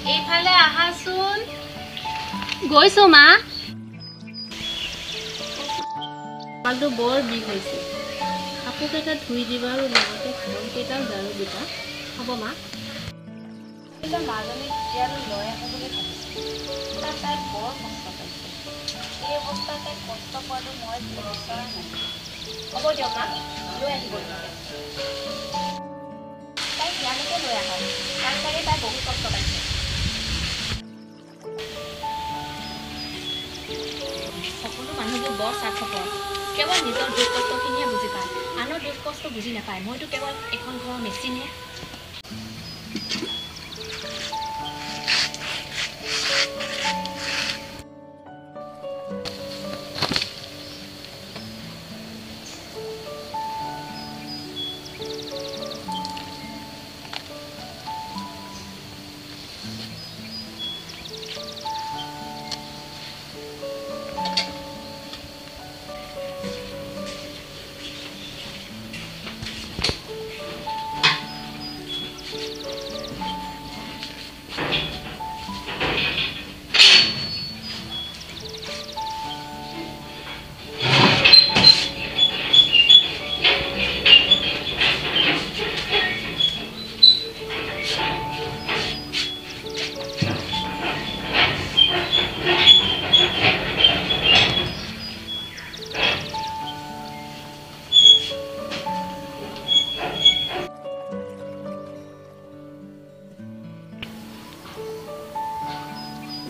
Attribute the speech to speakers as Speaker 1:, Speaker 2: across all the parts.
Speaker 1: এইফালে আহাচোন। গৈছো মা। কঁকালটো বৰ বিষ হৈছে। কাপোৰকেইটা ধুই দিবা আৰু লগতে ঘৰকেইটাও ঝাৰু দিবা। হ'ব মা? মাজনী বিয়ালৈ লৈ আহো বুলি ভাবিছোঁ। তাই বৰ কষ্ট পাইছে। এই অৱস্থাত তাইক কষ্ট পোৱাটো মই বিচৰা নাই। হ'ব দিয়ক মা, লৈ আহিব লাগে। তাইক ইয়ালৈকে লৈ আহক। তাই চাগে তাই বহুত কষ্ট পাইছে। সকলো মানুহবোৰ বৰ স্বাৰ্থপৰ। কেৱল নিজৰ দুখ কষ্টখিনিহে বুজি পায়, আনৰ দুখ কষ্ট বুজি নাপায়। মইতো কেৱল এখন ঘৰৰ মেচিনহে।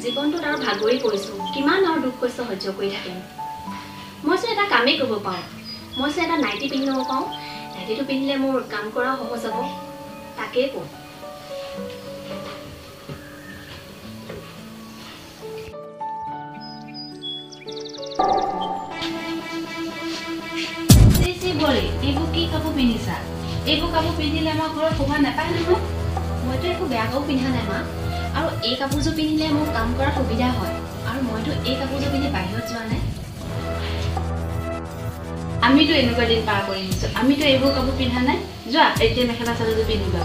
Speaker 1: জীৱনটোত আৰু ভাগৰি পৰিছোঁ। কিমান আৰু দুখ কষ্ট সহ্য কৰি থাকিম। মইচোন এটা কামেই কৰিব পাৰোঁ। মইচোন এটা নাইটি পিন্ধি ল'ব পাৰোঁ। নাইটিটো পিন্ধিলে মোৰ কাম কৰা সহজ হ'ব। তাকেই কওঁ। এইবোৰ কি কাপোৰ পিন্ধিছা? এইবোৰ কাপোৰ পিন্ধিলে আমাৰ ঘৰত শোভা নাপায় নহয়। মইতো একো বেয়া কাপোৰ পিন্ধা নাই মা। আৰু এই কাপোৰযোৰ পিন্ধিলে মোৰ কাম কৰাৰ সুবিধা হয়। আৰু মইতো এই কাপোৰযোৰ পিন্ধি বাহিৰত যোৱা নাই। আমিতো এনেকুৱা দিন পাৰ কৰি আহিছোঁ। আমিতো এইবোৰ কাপোৰ পিন্ধা নাই। যোৱা এতিয়া মেখেলা চাদৰযোৰ পিন্ধিবা।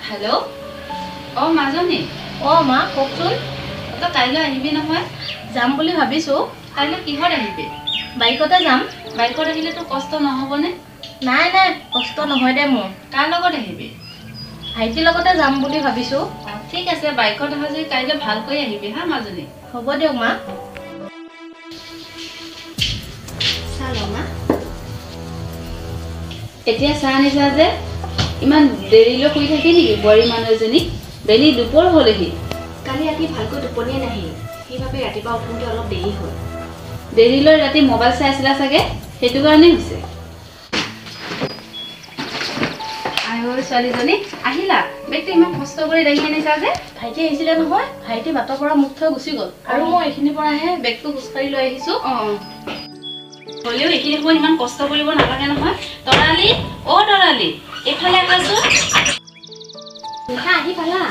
Speaker 1: হেল্ল', অঁ মাজনী। অঁ মা কওকচোন। তই কাইলৈ আহিবি নহয়? যাম বুলি ভাবিছোঁ। কাইলৈ কিহত আহিবি? বাইকতে যাম। বাইকত আহিলেতো কষ্ট নহ'বনে? নাই নাই, কষ্ট নহয় দে মোৰ। কাৰ লগত আহিবি? ভাইটিৰ লগতে যাম বুলি ভাবিছোঁ। অঁ ঠিক আছে, বাইকত অহা যদি কাইলৈ ভালকৈ আহিবি হা মাজনী। হ'ব দিয়ক মা। চাহ লওঁ মা। এতিয়া চাহ আনিছা যে ইমান দেৰিলৈ শুই থাকি নেকি বোৱাৰী মানুহ এজনী? বেলি দুপৰ হ'লেহি। কালি ৰাতি ভালকৈ টোপনিয়ে নাহিল, সেইবাবে ৰাতিপুৱা উঠোঁতে অলপ দেৰি হ'ল। দেৰিলৈ ৰাতি মোবাইল চাই আছিলা চাগে, সেইটো কাৰণেই হৈছে। ছোৱালীজনী আহিলা? বেগটো ইমান কষ্ট কৰি দাঙি আনিছা যে? ভাইটি আহিছিলে নহয়, ভাইটি বাটৰ পৰা মোক থৈ গুচি গ'ল আৰু মই এইখিনিৰ পৰাহে বেগটো খোজকাঢ়ি লৈ আহিছোঁ। হ'লেও এইখিনি সময়ত ইমান কষ্ট কৰিব নালাগে নহয়। তৰালি, অ' তৰালি, এইফালে আহাচোন। নিশা আহি পালা?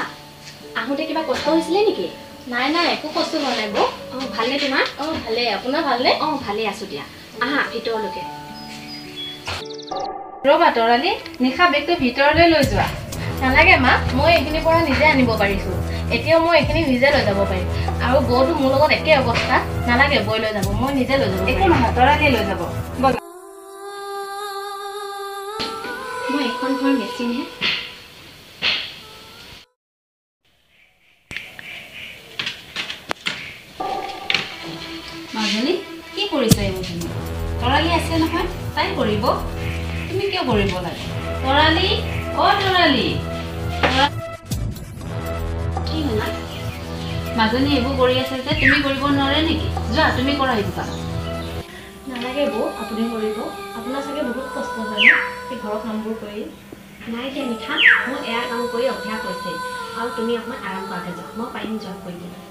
Speaker 1: আহোঁতে কিবা কষ্ট হৈছিলে নেকি? নাই নাই, একো কষ্ট হোৱা নাই বৌ। অঁ ভালনে তোমাৰ? অঁ ভালেই। আপোনাৰ ভালনে? অঁ ভালেই আছোঁ দিয়া। আহা ভিতৰলৈকে। ৰ'বা তৰালি, নিশা বেগটো ভিতৰলৈ লৈ যোৱা। নালাগে মা, মই এইখিনিৰ পৰা নিজে আনিব পাৰিছোঁ। এতিয়াও মই এইখিনি নিজে লৈ যাব পাৰিম। আৰু বৌটো মোৰ লগত একে অৱস্থা। নালাগে বৌ লৈ যাব, মই নিজে লৈ যাব। একো নহয়, তৰালিয়ে লৈ যাব। মই এখন ঘৰ মেচিনহে। মাজনী কি কৰিছা এইবোৰ? তৰালি আছে নহয়, তাই কৰিব। তুমি কিয় কৰিব লাগে? তৰালি, অ' তৰালি। কি শুনা? মাজনী এইবোৰ কৰি আছে যে তুমি কৰিব নোৱাৰে নেকি? যোৱা তুমি কৰা এইবোৰ কাম। নালাগে বৌ, আপুনি কৰিব। আপোনাৰ চাগে বহুত কষ্ট হয় ন এই ঘৰৰ কামবোৰ কৰি? নাই দিয়া নিশা, মোৰ এয়া কাম কৰি অভ্যাস হৈছে। আৰু তুমি অকণমান আৰাম কৰাকৈ যোৱা, মই পাৰিম জব কৰিবলৈ।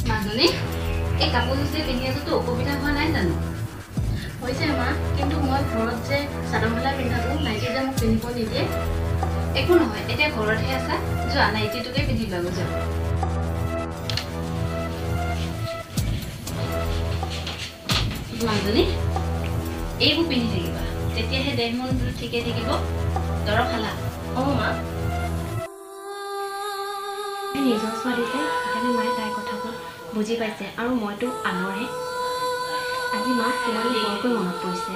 Speaker 1: মাজনী, এই কাপোৰযোৰ যে পিন্ধি আছোতো অসুবিধা হোৱা নাই জানো? হৈছে মা, কিন্তু মই ঘৰত যে চাদৰ মেখেলা পিন্ধাটো নাইটি যে মোক পিন্ধিব নিদিয়ে। একো নহয়, এতিয়া ঘৰতহে আছা, যোৱা নাইটিটোকে পিন্ধি ল'ব যোৱা। মানুহজনী এইবোৰ পিন্ধি থাকিবা, তেতিয়াহে দেহ মন ঠিকে থাকিব। দৰৱ খালা? মা
Speaker 2: নিজৰ ছোৱালী যে সেইকাৰণে মায়ে তাইৰ কথাবোৰ বুজি পাইছে, আৰু মইতো আনৰহে। আজি মাক তোমালৈ বৰকৈ মনত পৰিছে।